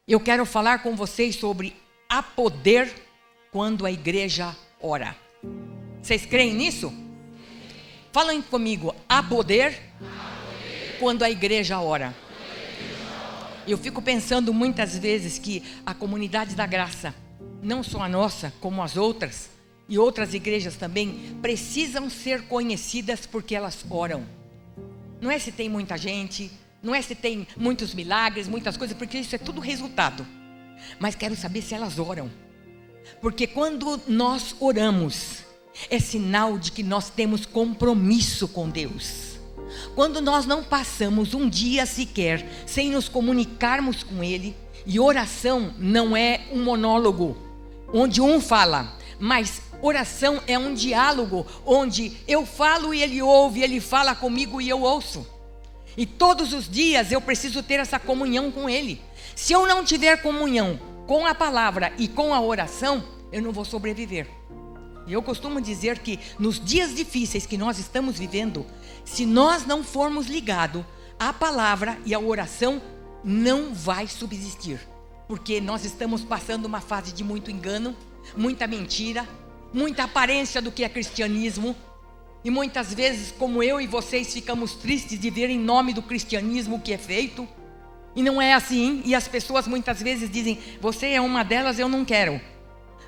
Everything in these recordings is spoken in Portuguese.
Eu quero falar com vocês sobre há poder quando a igreja ora. Vocês creem nisso? Falem comigo, há poder quando a igreja ora. Eu fico pensando muitas vezes que a comunidade da graça, não só a nossa, como as outras, e outras igrejas também, precisam ser conhecidas porque elas oram. Não é se tem muita gente, não é se tem muitos milagres, muitas coisas, porque isso é tudo resultado. Mas quero saber se elas oram. Porque quando nós oramos, é sinal de que nós temos compromisso com Deus. Quando nós não passamos um dia sequer sem nos comunicarmos com Ele, e oração não é um monólogo, onde um fala, mas oração é um diálogo, onde eu falo e Ele ouve, Ele fala comigo e eu ouço. E todos os dias eu preciso ter essa comunhão com Ele. Se eu não tiver comunhão com a palavra e com a oração, eu não vou sobreviver. E eu costumo dizer que nos dias difíceis que nós estamos vivendo, se nós não formos ligados à palavra e à oração, não vai subsistir. Porque nós estamos passando uma fase de muito engano, muita mentira, muita aparência do que é cristianismo. E muitas vezes, como eu e vocês, ficamos tristes de ver em nome do cristianismo o que é feito. E não é assim. E as pessoas muitas vezes dizem, você é uma delas, eu não quero.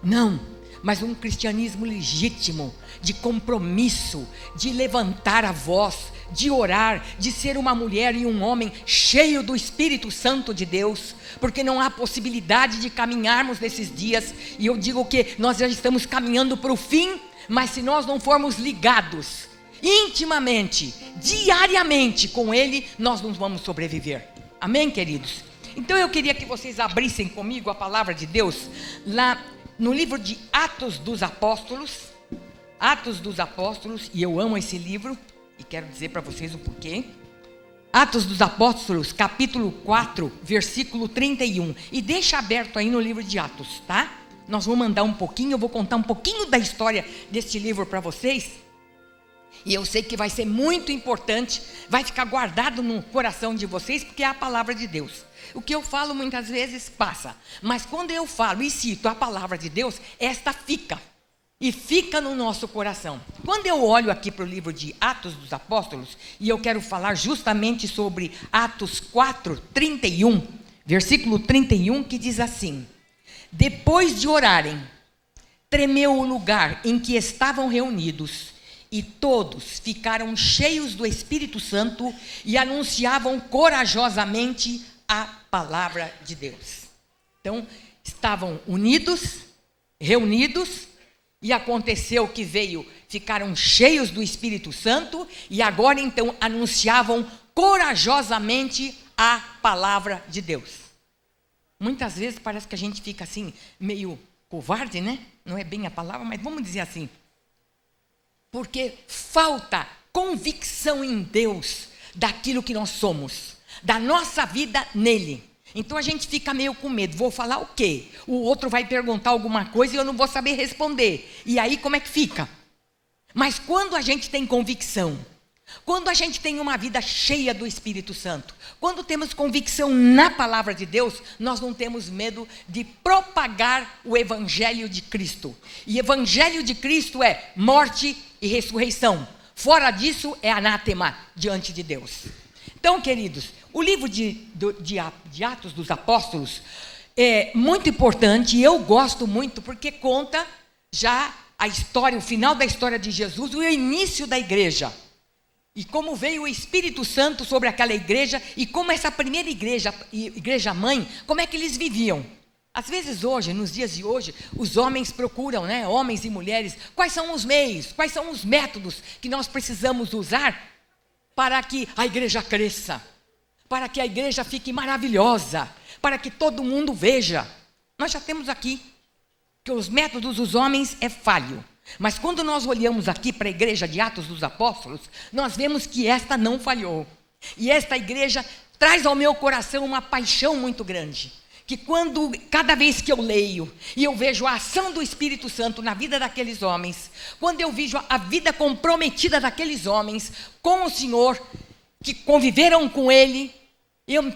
Não, mas um cristianismo legítimo, de compromisso, de levantar a voz, de orar, de ser uma mulher e um homem cheio do Espírito Santo de Deus, porque não há possibilidade de caminharmos nesses dias, e eu digo que nós já estamos caminhando para o fim, mas se nós não formos ligados intimamente, diariamente com Ele, nós não vamos sobreviver. Amém, queridos? Então eu queria que vocês abrissem comigo a palavra de Deus, lá no livro de Atos dos Apóstolos, e eu amo esse livro, e quero dizer para vocês o porquê. Atos dos Apóstolos, capítulo 4, versículo 31, e deixa aberto aí no livro de Atos, tá? Nós vamos mandar um pouquinho, eu vou contar um pouquinho da história deste livro para vocês, e eu sei que vai ser muito importante, vai ficar guardado no coração de vocês, porque é a palavra de Deus. O que eu falo muitas vezes passa, mas quando eu falo e cito a palavra de Deus, esta fica, e fica no nosso coração. Quando eu olho aqui para o livro de Atos dos Apóstolos, e eu quero falar justamente sobre Atos 4, 31, versículo 31, que diz assim: depois de orarem, tremeu o lugar em que estavam reunidos, e todos ficaram cheios do Espírito Santo e anunciavam corajosamente a palavra de Deus. Então, estavam unidos, reunidos, e aconteceu que ficaram cheios do Espírito Santo, e agora então anunciavam corajosamente a palavra de Deus. Muitas vezes parece que a gente fica assim, meio covarde, né? Não é bem a palavra, mas vamos dizer assim. Porque falta convicção em Deus daquilo que nós somos, da nossa vida nele. Então a gente fica meio com medo, vou falar o quê? O outro vai perguntar alguma coisa e eu não vou saber responder. E aí como é que fica? Mas quando a gente tem convicção, quando a gente tem uma vida cheia do Espírito Santo, quando temos convicção na palavra de Deus, nós não temos medo de propagar o Evangelho de Cristo. E Evangelho de Cristo é morte e ressurreição. Fora disso é anátema diante de Deus. Então, queridos, o livro de Atos dos Apóstolos é muito importante, e eu gosto muito porque conta já a história, o final da história de Jesus, o início da igreja. E como veio o Espírito Santo sobre aquela igreja, e como essa primeira igreja mãe, como é que eles viviam. Às vezes hoje, nos dias de hoje, os homens procuram, né, homens e mulheres, quais são os meios, quais são os métodos que nós precisamos usar para que a igreja cresça, para que a igreja fique maravilhosa, para que todo mundo veja. Nós já temos aqui que os métodos dos homens é falho. Mas quando nós olhamos aqui para a igreja de Atos dos Apóstolos, nós vemos que esta não falhou. E esta igreja traz ao meu coração uma paixão muito grande. Que cada vez que eu leio e eu vejo a ação do Espírito Santo na vida daqueles homens, quando eu vejo a vida comprometida daqueles homens com o Senhor, que conviveram com Ele,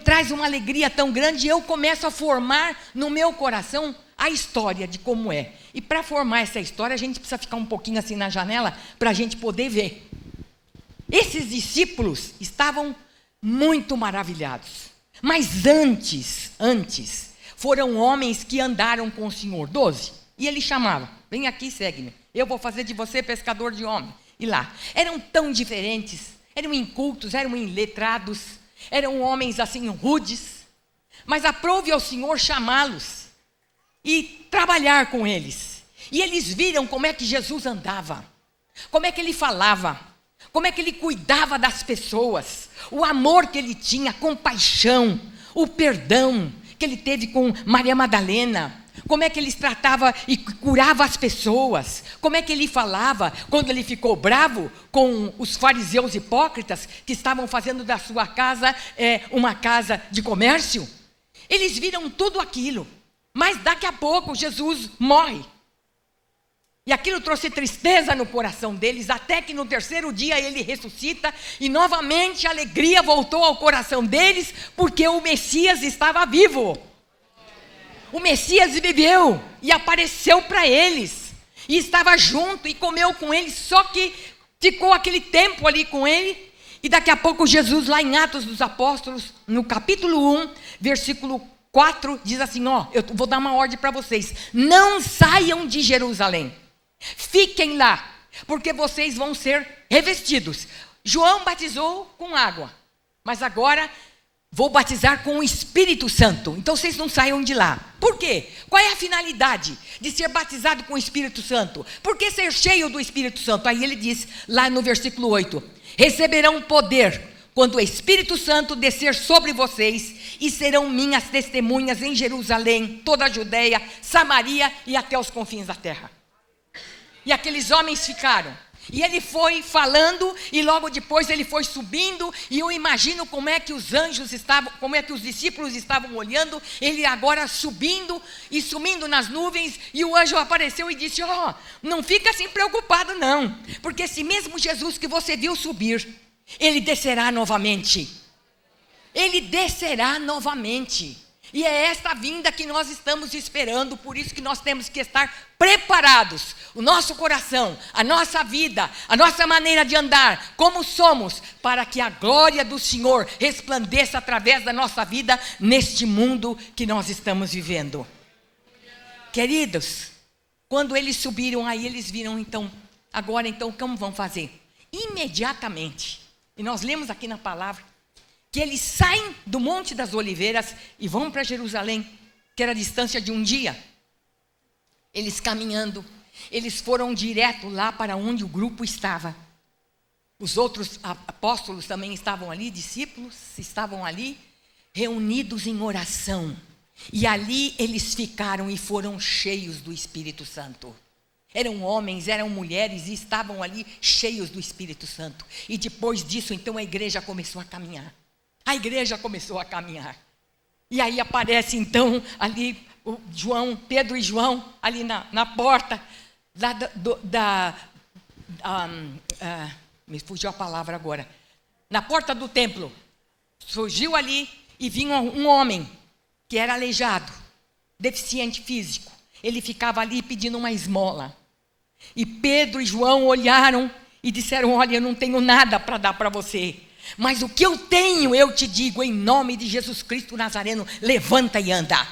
traz uma alegria tão grande, e eu começo a formar no meu coração a história de como é. E para formar essa história, a gente precisa ficar um pouquinho assim na janela, para a gente poder ver. Esses discípulos estavam muito maravilhados. Mas antes, foram homens que andaram com o Senhor, 12. E ele chamava, vem aqui, segue-me. Eu vou fazer de você pescador de homem. E lá, eram tão diferentes, eram incultos, eram iletrados, eram homens assim rudes. Mas aprove ao Senhor chamá-los e trabalhar com eles. E eles viram como é que Jesus andava, como é que ele falava, como é que ele cuidava das pessoas, o amor que ele tinha, a compaixão, o perdão que ele teve com Maria Madalena, como é que ele tratava e curava as pessoas, como é que ele falava quando ele ficou bravo com os fariseus hipócritas que estavam fazendo da sua casa uma casa de comércio. Eles viram tudo aquilo, mas daqui a pouco Jesus morre. E aquilo trouxe tristeza no coração deles, até que no terceiro dia ele ressuscita, e novamente a alegria voltou ao coração deles, porque o Messias estava vivo. O Messias viveu e apareceu para eles, e estava junto e comeu com eles, só que ficou aquele tempo ali com ele, e daqui a pouco Jesus, lá em Atos dos Apóstolos, no capítulo 1, versículo 4, diz assim, eu vou dar uma ordem para vocês, não saiam de Jerusalém, fiquem lá, porque vocês vão ser revestidos. João batizou com água, mas agora vou batizar com o Espírito Santo. Então vocês não saiam de lá. Por quê? Qual é a finalidade de ser batizado com o Espírito Santo? Por que ser cheio do Espírito Santo? Aí ele diz, lá no versículo 8, receberão poder quando o Espírito Santo descer sobre vocês, e serão minhas testemunhas em Jerusalém, toda a Judeia, Samaria e até os confins da terra. E aqueles homens ficaram. E ele foi falando, e logo depois ele foi subindo, e eu imagino como é que os anjos estavam, como é que os discípulos estavam olhando, ele agora subindo e sumindo nas nuvens, e o anjo apareceu e disse, não fica assim preocupado não, porque esse mesmo Jesus que você viu subir, ele descerá novamente. Ele descerá novamente. E é esta vinda que nós estamos esperando, por isso que nós temos que estar preparados, o nosso coração, a nossa vida, a nossa maneira de andar, como somos, para que a glória do Senhor resplandeça através da nossa vida, neste mundo que nós estamos vivendo. Queridos, quando eles subiram aí, eles viram agora como vão fazer? Imediatamente, e nós lemos aqui na palavra, que eles saem do Monte das Oliveiras e vão para Jerusalém, que era a distância de um dia. Eles caminhando, eles foram direto lá para onde o grupo estava. Os outros apóstolos também estavam ali, discípulos estavam ali, reunidos em oração. E ali eles ficaram e foram cheios do Espírito Santo. Eram homens, eram mulheres e estavam ali cheios do Espírito Santo. E depois disso, então, a igreja começou a caminhar. A igreja começou a caminhar. E aí aparece então ali Pedro e João, ali na porta me fugiu a palavra agora. Na porta do templo. Surgiu ali e vinha um homem que era aleijado, deficiente físico. Ele ficava ali pedindo uma esmola. E Pedro e João olharam e disseram, olha, eu não tenho nada para dar para você. Mas o que eu tenho, eu te digo, em nome de Jesus Cristo Nazareno, levanta e anda.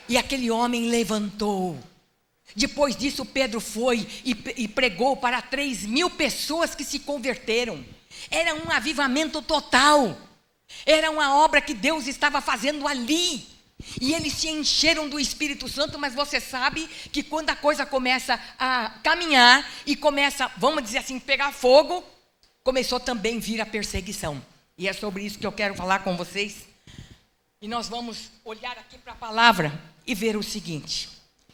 E aquele homem levantou. Depois disso, Pedro foi e pregou para 3.000 pessoas que se converteram. Era um avivamento total. Era uma obra que Deus estava fazendo ali. E eles se encheram do Espírito Santo, mas você sabe que quando a coisa começa a caminhar e começa, vamos dizer assim, pegar fogo, começou também a vir a perseguição. E é sobre isso que eu quero falar com vocês. E nós vamos olhar aqui para a palavra e ver o seguinte.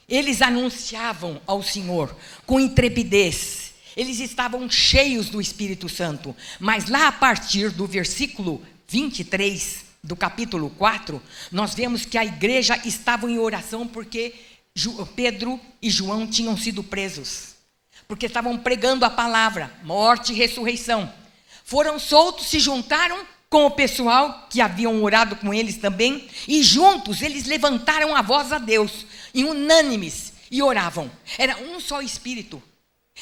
Eles anunciavam ao Senhor com intrepidez. Eles estavam cheios do Espírito Santo. Mas lá a partir do versículo 23 do capítulo 4, nós vemos que a igreja estava em oração porque Pedro e João tinham sido presos. Porque estavam pregando a palavra, morte e ressurreição. Foram soltos, se juntaram com o pessoal que haviam orado com eles também, e juntos eles levantaram a voz a Deus, e unânimes, e oravam. Era um só espírito,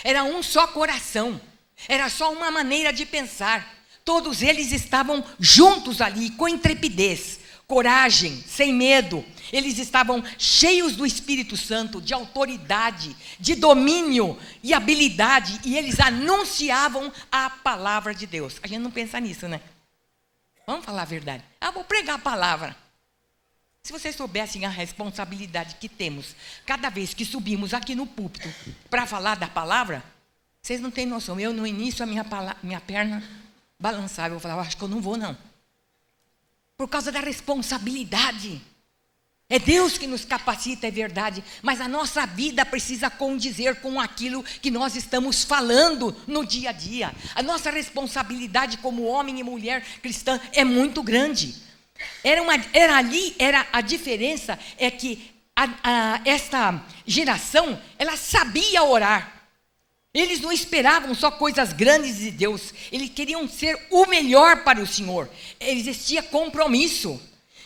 era um só coração, era só uma maneira de pensar. Todos eles estavam juntos ali, com intrepidez, coragem, sem medo. Eles estavam cheios do Espírito Santo, de autoridade, de domínio e habilidade, e eles anunciavam a palavra de Deus. A gente não pensa nisso, né? Vamos falar a verdade. Vou pregar a palavra. Se vocês soubessem a responsabilidade que temos, cada vez que subimos aqui no púlpito para falar da palavra, vocês não têm noção. Eu, no início, minha perna balançava. Eu falava, acho que eu não vou, não. Por causa da responsabilidade. É Deus que nos capacita, é verdade, mas a nossa vida precisa condizer com aquilo que nós estamos falando no dia a dia. A nossa responsabilidade como homem e mulher cristã é muito grande. A diferença é que esta geração, ela sabia orar. Eles não esperavam só coisas grandes de Deus, eles queriam ser o melhor para o Senhor. Existia compromisso.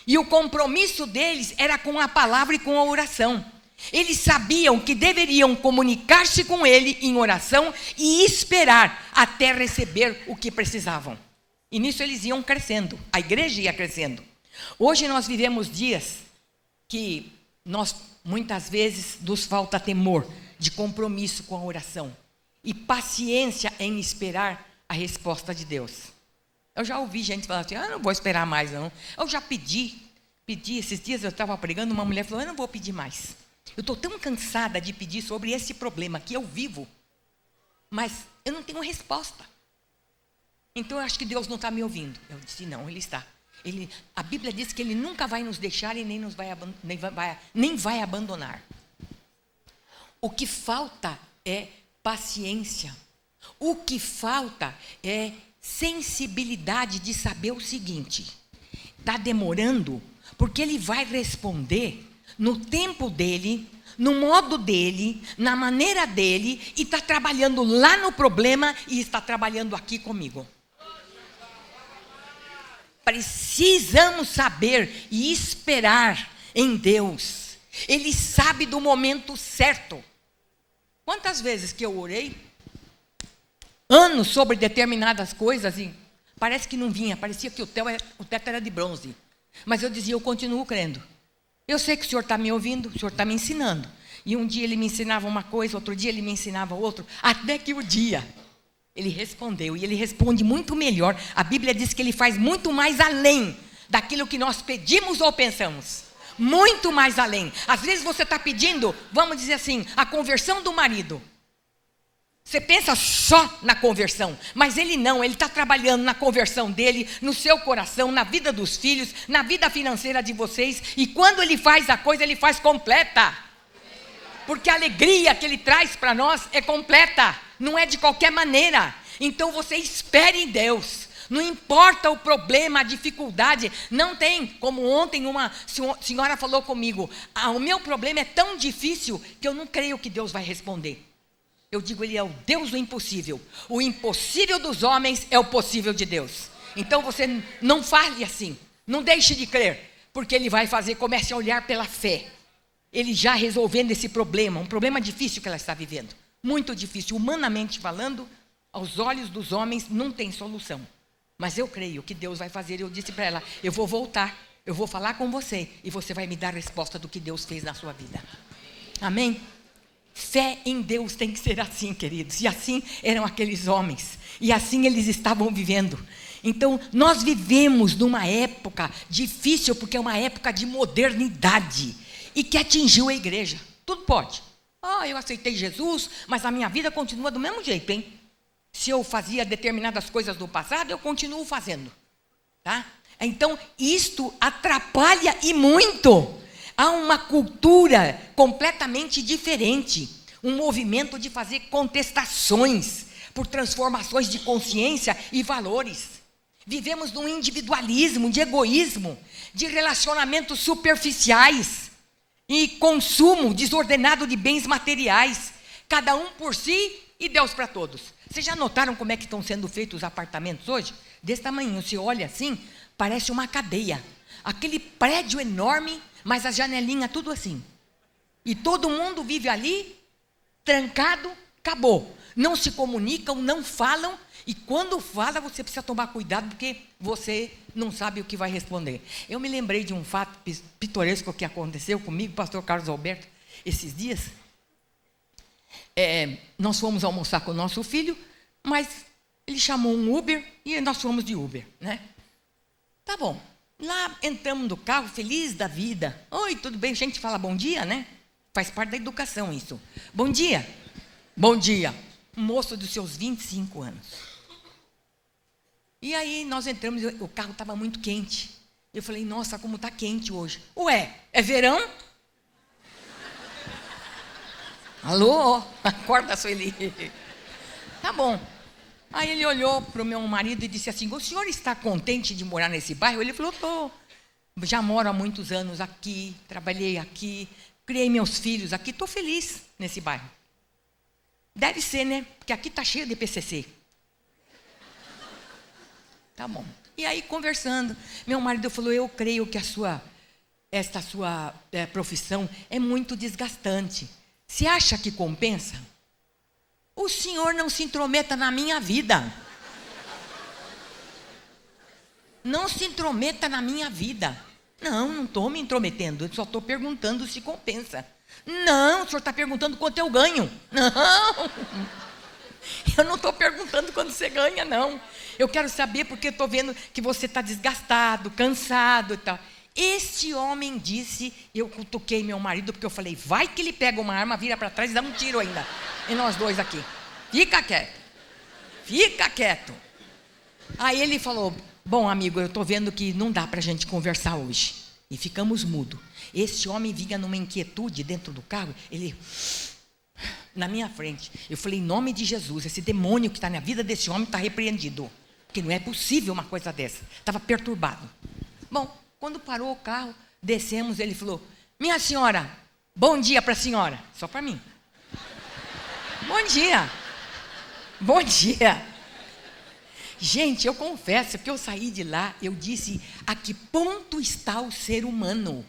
E o compromisso deles era com a palavra e com a oração. Eles sabiam que deveriam comunicar-se com Ele em oração e esperar até receber o que precisavam. E nisso eles iam crescendo, a igreja ia crescendo. Hoje nós vivemos dias que muitas vezes nos falta temor de compromisso com a oração e paciência em esperar a resposta de Deus. Eu já ouvi gente falar assim, não vou esperar mais não. Eu já pedi, esses dias eu estava pregando, uma mulher falou, eu não vou pedir mais. Eu estou tão cansada de pedir sobre esse problema que eu vivo, mas eu não tenho resposta. Então eu acho que Deus não está me ouvindo. Eu disse, não, Ele está. A Bíblia diz que Ele nunca vai nos deixar e nem vai abandonar. O que falta é paciência. O que falta é sensibilidade de saber o seguinte: está demorando, porque Ele vai responder no tempo dEle, no modo dEle, na maneira dEle, e está trabalhando lá no problema e está trabalhando aqui comigo. Precisamos saber e esperar em Deus. Ele sabe do momento certo. Quantas vezes que eu orei anos sobre determinadas coisas e parece que não vinha, parecia que o teto era de bronze. Mas eu dizia, eu continuo crendo. Eu sei que o Senhor está me ouvindo, o Senhor está me ensinando. E um dia Ele me ensinava uma coisa, outro dia Ele me ensinava outra, até que o dia Ele respondeu, e Ele responde muito melhor. A Bíblia diz que Ele faz muito mais além daquilo que nós pedimos ou pensamos. Muito mais além. Às vezes você está pedindo, vamos dizer assim, a conversão do marido. Você pensa só na conversão, mas Ele não, Ele está trabalhando na conversão dele, no seu coração, na vida dos filhos, na vida financeira de vocês, e quando Ele faz a coisa, Ele faz completa, porque a alegria que Ele traz para nós é completa, não é de qualquer maneira. Então você espere em Deus, não importa o problema, a dificuldade, não tem, como ontem uma senhora falou comigo, o meu problema é tão difícil que eu não creio que Deus vai responder. Eu digo, Ele é o Deus do impossível. O impossível dos homens é o possível de Deus. Então você não fale assim, não deixe de crer, porque Ele vai fazer, comece a olhar pela fé. Ele já resolvendo esse problema, um problema difícil que ela está vivendo. Muito difícil, humanamente falando, aos olhos dos homens não tem solução. Mas eu creio que Deus vai fazer. Eu disse para ela, eu vou voltar, eu vou falar com você, e você vai me dar a resposta do que Deus fez na sua vida. Amém? Fé em Deus tem que ser assim, queridos. E assim eram aqueles homens. E assim eles estavam vivendo. Então, nós vivemos numa época difícil, porque é uma época de modernidade. E que atingiu a igreja. Tudo pode. Eu aceitei Jesus, mas a minha vida continua do mesmo jeito, hein? Se eu fazia determinadas coisas do passado, eu continuo fazendo. Tá? Então, isto atrapalha e muito. Há uma cultura completamente diferente, um movimento de fazer contestações por transformações de consciência e valores. Vivemos num individualismo, de egoísmo, de relacionamentos superficiais e consumo desordenado de bens materiais, cada um por si e Deus para todos. Vocês já notaram como é que estão sendo feitos os apartamentos hoje? desse tamanho. Você olha assim, parece uma cadeia. Aquele prédio enorme, mas as janelinhas tudo assim. E todo mundo vive ali, trancado, acabou. Não se comunicam, não falam. E quando fala, você precisa tomar cuidado, porque você não sabe o que vai responder. Eu me lembrei de um fato pitoresco que aconteceu comigo, pastor Carlos Alberto, esses dias. Nós fomos almoçar com o nosso filho, mas ele chamou um Uber e nós fomos de Uber, né? Tá bom. Lá entramos no carro, feliz da vida. Oi, tudo bem? A gente fala bom dia, né? Faz parte da educação isso. Bom dia. Bom dia. Um moço dos seus 25 anos. E aí nós entramos, o carro estava muito quente. Eu falei, nossa, como está quente hoje. Ué, é verão? Alô? Acorda, Sueli. Tá bom. Aí ele olhou para o meu marido e disse assim, o senhor está contente de morar nesse bairro? Ele falou, estou. Já moro há muitos anos aqui, trabalhei aqui, criei meus filhos aqui, estou feliz nesse bairro. Deve ser, né? Porque aqui está cheio de PCC. Tá bom. E aí, conversando, meu marido falou, eu creio que esta sua profissão é muito desgastante. Você acha que compensa? O senhor não se intrometa na minha vida. Não se intrometa na minha vida. Não estou me intrometendo, eu só estou perguntando se compensa. Não, o senhor está perguntando quanto eu ganho. Não, eu não estou perguntando quanto você ganha, não. Eu quero saber porque eu estou vendo que você está desgastado, cansado e tal. Este homem disse, eu cutuquei meu marido, porque eu falei, vai que ele pega uma arma, vira para trás e dá um tiro ainda. E nós dois aqui. Fica quieto. Fica quieto. Aí ele falou, bom amigo, eu estou vendo que não dá para a gente conversar hoje. E ficamos mudos. Esse homem vinha numa inquietude dentro do carro, ele... na minha frente. Eu falei, em nome de Jesus, esse demônio que está na vida desse homem está repreendido. Porque não é possível uma coisa dessa. Estava perturbado. Bom, quando parou o carro, descemos, ele falou, minha senhora, bom dia para a senhora. Só para mim. Bom dia. Bom dia. Gente, eu confesso que eu saí de lá, eu disse, a que ponto está o ser humano?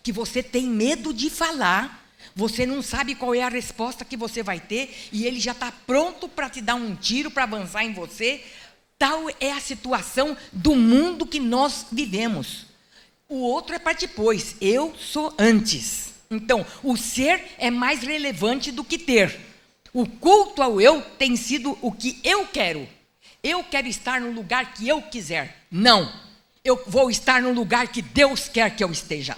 Que você tem medo de falar, você não sabe qual é a resposta que você vai ter, e ele já está pronto para te dar um tiro, para avançar em você. Tal é a situação do mundo que nós vivemos. O outro é para depois, eu sou antes. Então, o ser é mais relevante do que ter. O culto ao eu tem sido o que eu quero. Eu quero estar no lugar que eu quiser. Não, eu vou estar no lugar que Deus quer que eu esteja.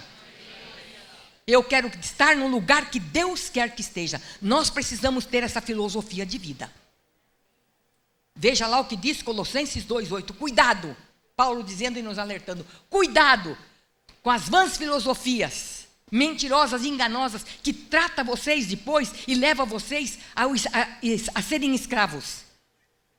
Eu quero estar no lugar que Deus quer que esteja. Nós precisamos ter essa filosofia de vida. Veja lá o que diz Colossenses 2:8. Cuidado, Paulo dizendo e nos alertando. Cuidado com as vãs filosofias, mentirosas e enganosas, que trata vocês depois e leva vocês a serem escravos.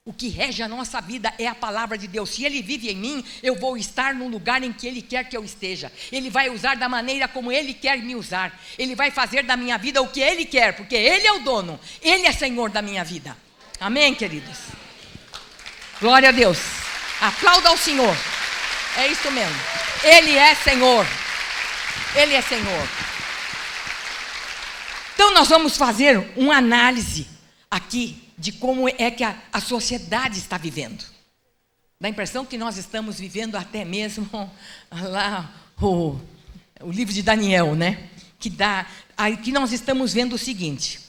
O que rege a nossa vida é a palavra de Deus. Se Ele vive em mim, eu vou estar no lugar em que Ele quer que eu esteja. Ele vai usar da maneira como Ele quer me usar. Ele vai fazer da minha vida o que Ele quer, porque Ele é o dono. Ele é Senhor da minha vida. Amém, queridos? Glória a Deus. Aplauda ao Senhor. É isso mesmo. Ele é Senhor. Ele é Senhor. Então nós vamos fazer uma análise aqui de como é que a sociedade está vivendo. Dá a impressão que nós estamos vivendo até mesmo lá o livro de Daniel, né? Que nós estamos vendo o seguinte: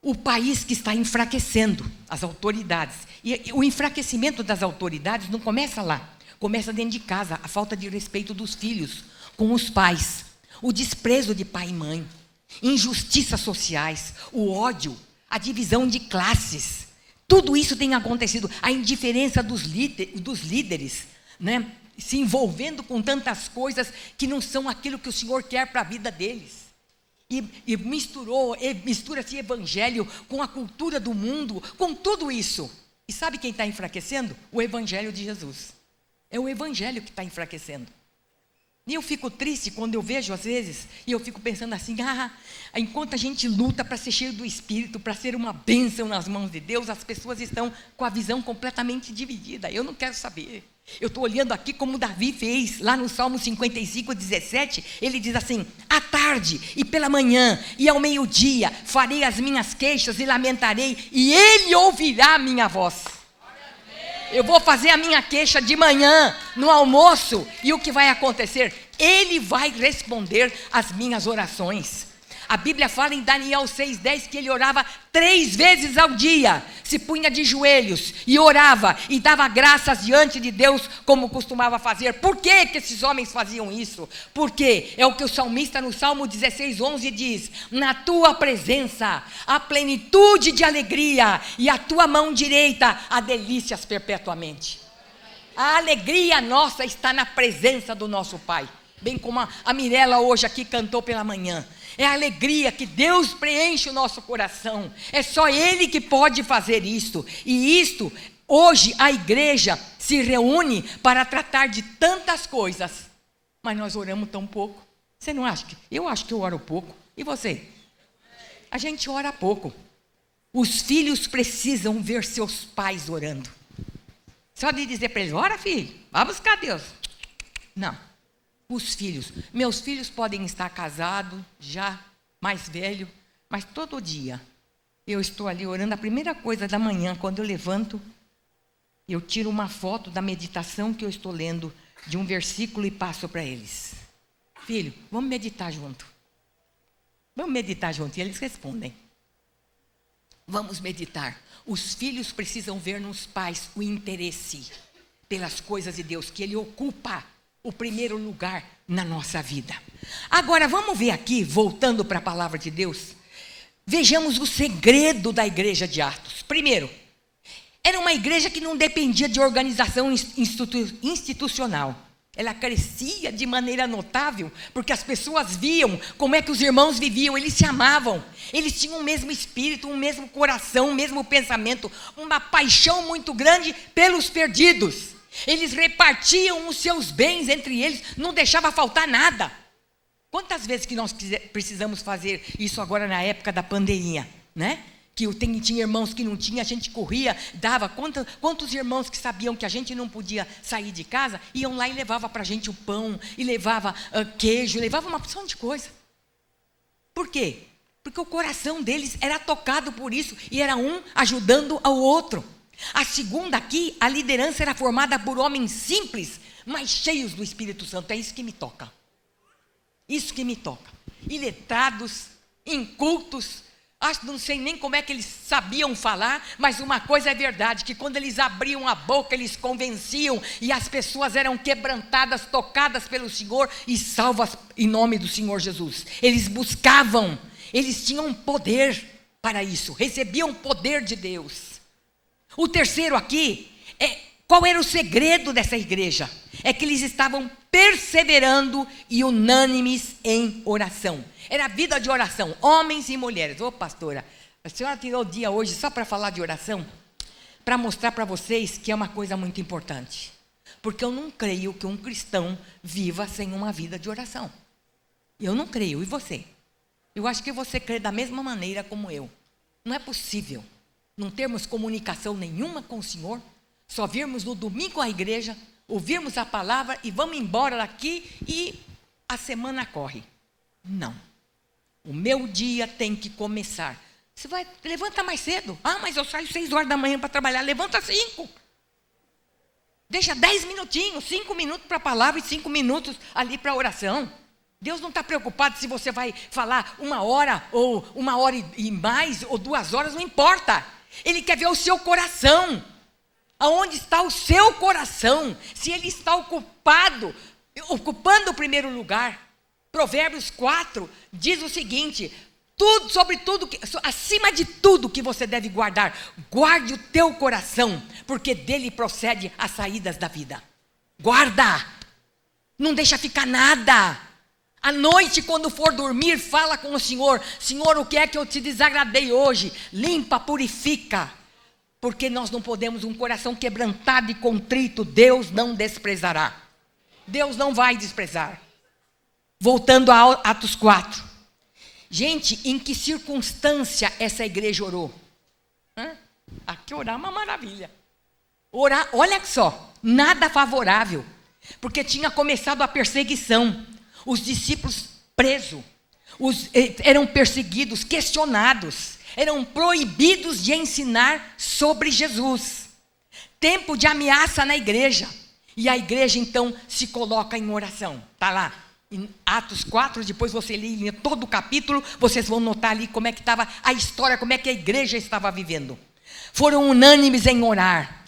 o país que está enfraquecendo as autoridades. E o enfraquecimento das autoridades não começa lá, começa dentro de casa, a falta de respeito dos filhos com os pais, o desprezo de pai e mãe, injustiças sociais, o ódio, a divisão de classes. Tudo isso tem acontecido. A indiferença dos líderes, né? Se envolvendo com tantas coisas que não são aquilo que o Senhor quer para a vida deles. E mistura-se evangelho com a cultura do mundo, com tudo isso. E sabe quem está enfraquecendo? O evangelho de Jesus. É o evangelho que está enfraquecendo. E eu fico triste quando eu vejo, às vezes, e eu fico pensando assim, enquanto a gente luta para ser cheio do Espírito, para ser uma bênção nas mãos de Deus, as pessoas estão com a visão completamente dividida. Eu não quero saber. Eu estou olhando aqui como Davi fez, lá no Salmo 55, 17, ele diz assim: à tarde e pela manhã e ao meio-dia farei as minhas queixas e lamentarei, e ele ouvirá a minha voz. Eu vou fazer a minha queixa de manhã, no almoço, e o que vai acontecer? Ele vai responder as minhas orações. A Bíblia fala em Daniel 6,10 que ele orava 3 vezes ao dia, se punha de joelhos e orava e dava graças diante de Deus, como costumava fazer. Por que esses homens faziam isso? Porque é o que o salmista no Salmo 16:11 diz: na tua presença há plenitude de alegria, e a tua mão direita há delícias perpetuamente. A alegria nossa está na presença do nosso Pai, bem como a Mirella hoje aqui cantou pela manhã. É a alegria que Deus preenche o nosso coração. É só Ele que pode fazer isto. E isto, hoje a igreja se reúne para tratar de tantas coisas, mas nós oramos tão pouco. Você não acha? Eu acho que eu oro pouco. E você? A gente ora pouco. Os filhos precisam ver seus pais orando. Só de dizer para eles: ora, filho, vá buscar Deus. Não. Os filhos, meus filhos podem estar casados, já mais velho, mas todo dia eu estou ali orando. A primeira coisa da manhã, quando eu levanto, eu tiro uma foto da meditação que eu estou lendo, de um versículo, e passo para eles: filho, vamos meditar junto. Vamos meditar junto. E eles respondem: vamos meditar. Os filhos precisam ver nos pais o interesse pelas coisas de Deus, que Ele ocupa o primeiro lugar na nossa vida. Agora vamos ver aqui, voltando para a palavra de Deus, vejamos o segredo da igreja de Atos. Primeiro, era uma igreja que não dependia de organização institucional. Ela crescia de maneira notável, porque as pessoas viam como é que os irmãos viviam. Eles se amavam, eles tinham o mesmo espírito, o mesmo coração, o mesmo pensamento, uma paixão muito grande pelos perdidos. Eles repartiam os seus bens entre eles, não deixava faltar nada. Quantas vezes que nós precisamos fazer isso agora na época da pandemia, né? Que tinha irmãos que não tinha, a gente corria, dava. Quantos irmãos que sabiam que a gente não podia sair de casa, iam lá e levava para a gente o pão, e levava queijo, levava uma porção de coisa. Por quê? Porque o coração deles era tocado por isso, e era um ajudando ao outro. A segunda aqui, a liderança era formada por homens simples, mas cheios do Espírito Santo. É isso que me toca. Isso que me toca. Iletrados, incultos, não sei nem como é que eles sabiam falar, mas uma coisa é verdade, que quando eles abriam a boca, eles convenciam, e as pessoas eram quebrantadas, tocadas pelo Senhor e salvas em nome do Senhor Jesus. Eles buscavam, eles tinham poder para isso, recebiam poder de Deus. O terceiro aqui, qual era o segredo dessa igreja? É que eles estavam perseverando e unânimes em oração. Era vida de oração, homens e mulheres. Ô pastora, a senhora tirou o dia hoje só para falar de oração? Para mostrar para vocês que é uma coisa muito importante. Porque eu não creio que um cristão viva sem uma vida de oração. Eu não creio, e você? Eu acho que você crê da mesma maneira como eu. Não é possível não termos comunicação nenhuma com o Senhor, só virmos no domingo à igreja, ouvirmos a palavra e vamos embora daqui e a semana corre. Não. O meu dia tem que começar. Você vai, levanta mais cedo. Ah, mas eu saio 6 horas da manhã para trabalhar. Levanta 5. Deixa 10 minutinhos, 5 minutos para a palavra e 5 minutos ali para a oração. Deus não está preocupado se você vai falar 1 hora, ou 1 hora e mais, ou 2 horas, não importa. Ele quer ver o seu coração. Aonde está o seu coração? Se ele está ocupando o primeiro lugar. Provérbios 4 diz o seguinte: acima de tudo que você deve guardar, guarde o teu coração, porque dele procede as saídas da vida. Guarda, não deixa ficar nada. À noite, quando for dormir, fala com o Senhor: Senhor, o que é que eu te desagradei hoje? Limpa, purifica. Porque nós não podemos, um coração quebrantado e contrito, Deus não desprezará. Deus não vai desprezar. Voltando a Atos 4. Gente, em que circunstância essa igreja orou? Aqui orar é uma maravilha. Orar, olha só, nada favorável, porque tinha começado a perseguição, os discípulos presos, eram perseguidos, questionados, eram proibidos de ensinar sobre Jesus. Tempo de ameaça na igreja, e a igreja então se coloca em oração. Está lá em Atos 4, depois você lê todo o capítulo, vocês vão notar ali como é que estava a história, como é que a igreja estava vivendo. Foram unânimes em orar,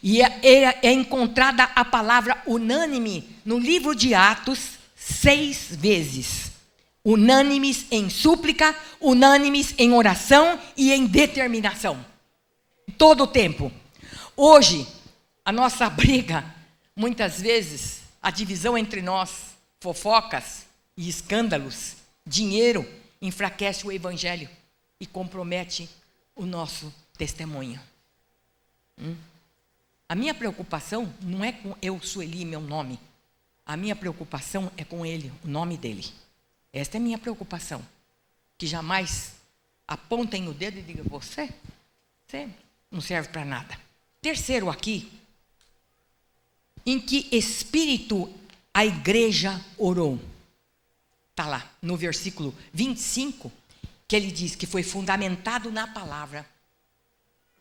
e é encontrada a palavra unânime no livro de Atos 6 vezes. Unânimes em súplica, unânimes em oração e em determinação. Todo o tempo. Hoje, a nossa briga, muitas vezes, a divisão entre nós, fofocas e escândalos, dinheiro, enfraquece o evangelho e compromete o nosso testemunho. A minha preocupação não é com eu, Sueli, meu nome. A minha preocupação é com ele, o nome dele. Esta é a minha preocupação. Que jamais apontem o dedo e digam, você não serve para nada. Terceiro aqui, em que espírito a igreja orou. Está lá, no versículo 25, que ele diz que foi fundamentado na palavra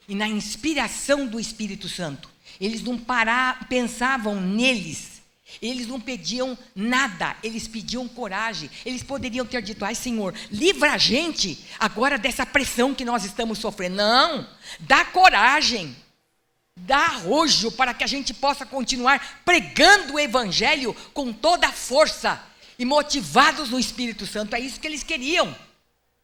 e na inspiração do Espírito Santo. Eles não pensavam neles. Eles não pediam nada, eles pediam coragem. Eles poderiam ter dito, ai Senhor, livra a gente agora dessa pressão que nós estamos sofrendo. Não, dá coragem, dá arrojo para que a gente possa continuar pregando o evangelho com toda a força e motivados no Espírito Santo. É isso que eles queriam.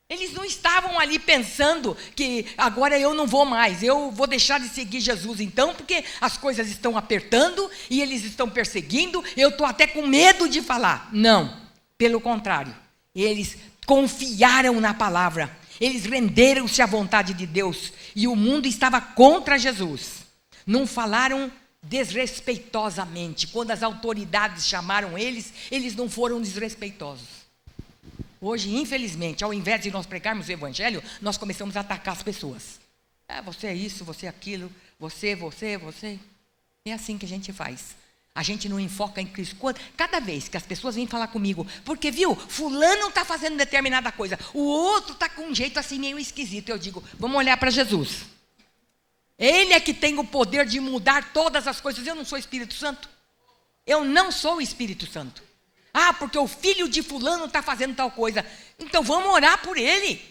Eles não estavam ali pensando que agora eu não vou mais, eu vou deixar de seguir Jesus então, porque as coisas estão apertando e eles estão perseguindo, eu estou até com medo de falar. Não, pelo contrário, eles confiaram na palavra, eles renderam-se à vontade de Deus e o mundo estava contra Jesus. Não falaram desrespeitosamente, quando as autoridades chamaram eles, eles não foram desrespeitosos. Hoje, infelizmente, ao invés de nós pregarmos o evangelho, nós começamos a atacar as pessoas. Você é isso, você é aquilo, você. É assim que a gente faz. A gente não enfoca em Cristo. Cada vez que as pessoas vêm falar comigo, porque viu, fulano está fazendo determinada coisa, o outro está com um jeito assim meio esquisito, eu digo, vamos olhar para Jesus. Ele é que tem o poder de mudar todas as coisas. Eu não sou Espírito Santo. Eu não sou o Espírito Santo. Porque o filho de fulano está fazendo tal coisa. Então vamos orar por ele.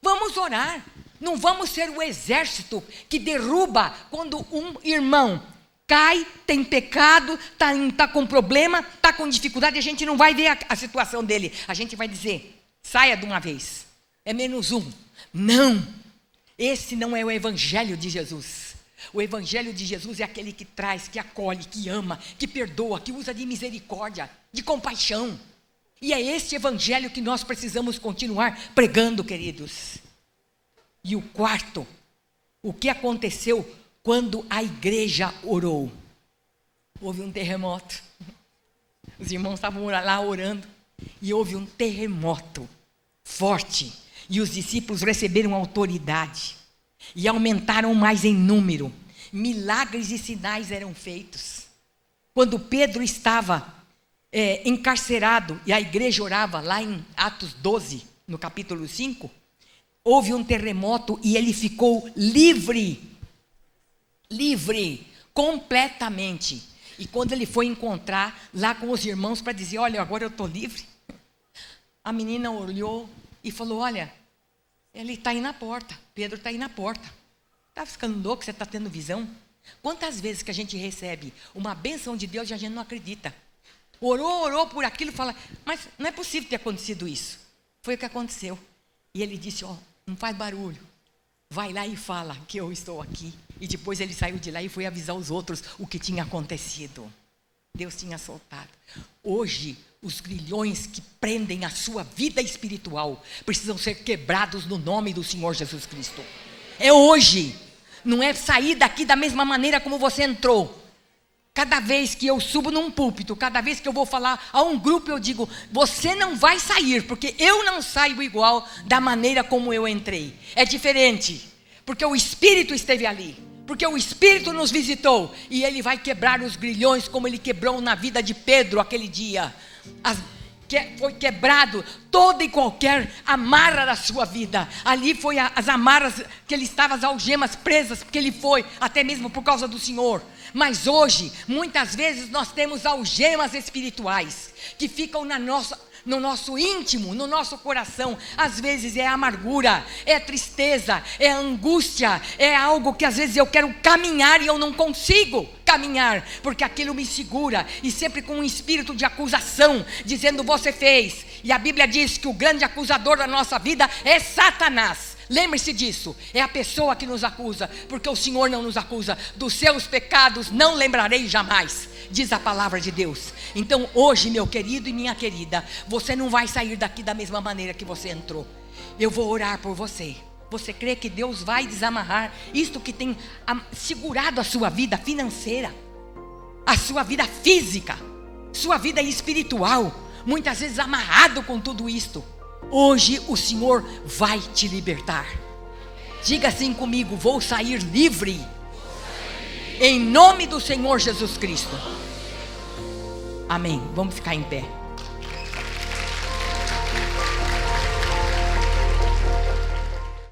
Vamos orar. Não vamos ser o exército que derruba quando um irmão cai, tem pecado, está com problema, está com dificuldade, a gente não vai ver a situação dele. A gente vai dizer, saia de uma vez. É -1. Não. Esse não é o evangelho de Jesus. O evangelho de Jesus é aquele que traz, que acolhe, que ama, que perdoa, que usa de misericórdia, de compaixão. E é esse evangelho que nós precisamos continuar pregando, queridos. E o quarto, o que aconteceu quando a igreja orou? Houve um terremoto. Os irmãos estavam lá orando e houve um terremoto forte. E os discípulos receberam autoridade e aumentaram mais em número. Milagres e sinais eram feitos. Quando Pedro estava encarcerado e a igreja orava, lá em Atos 12, no capítulo 5, houve um terremoto e ele ficou livre, completamente. E quando ele foi encontrar lá com os irmãos para dizer, olha, agora eu estou livre, a menina olhou e falou, olha, ele está aí na porta, Pedro está aí na porta. Está ficando louco, você está tendo visão? Quantas vezes que a gente recebe uma bênção de Deus e a gente não acredita? Orou por aquilo, fala, mas não é possível ter acontecido isso. Foi o que aconteceu. E ele disse, não faz barulho, vai lá e fala que eu estou aqui. E depois ele saiu de lá e foi avisar os outros o que tinha acontecido. Deus tinha soltado. Hoje, os grilhões que prendem a sua vida espiritual precisam ser quebrados no nome do Senhor Jesus Cristo. É hoje, não é sair daqui da mesma maneira como você entrou. Cada vez que eu subo num púlpito, cada vez que eu vou falar a um grupo, eu digo, você não vai sair, porque eu não saio igual da maneira como eu entrei. É diferente, porque o Espírito esteve ali, Porque o Espírito nos visitou. E Ele vai quebrar os grilhões como Ele quebrou na vida de Pedro aquele dia. Foi quebrado toda e qualquer amarra da sua vida. Ali foi as amarras que ele estava, as algemas presas, porque ele foi, até mesmo por causa do Senhor. Mas hoje, muitas vezes nós temos algemas espirituais que ficam no nosso íntimo, no nosso coração. Às vezes é amargura, é tristeza, é angústia, é algo que às vezes eu quero caminhar e eu não consigo caminhar, porque aquilo me segura, e sempre com um espírito de acusação, dizendo: você fez. E a Bíblia diz que o grande acusador da nossa vida é Satanás. Lembre-se disso, é a pessoa que nos acusa, porque o Senhor não nos acusa. Dos seus pecados não lembrarei jamais, diz a palavra de Deus. Então hoje, meu querido e minha querida, você não vai sair daqui da mesma maneira que você entrou. Eu vou orar por você. Você crê que Deus vai desamarrar isto que tem segurado a sua vida financeira, a sua vida física, sua vida espiritual, muitas vezes amarrado com tudo isto? Hoje o Senhor vai te libertar. Diga assim comigo: vou sair livre, em nome do Senhor Jesus Cristo. Amém. Vamos ficar em pé.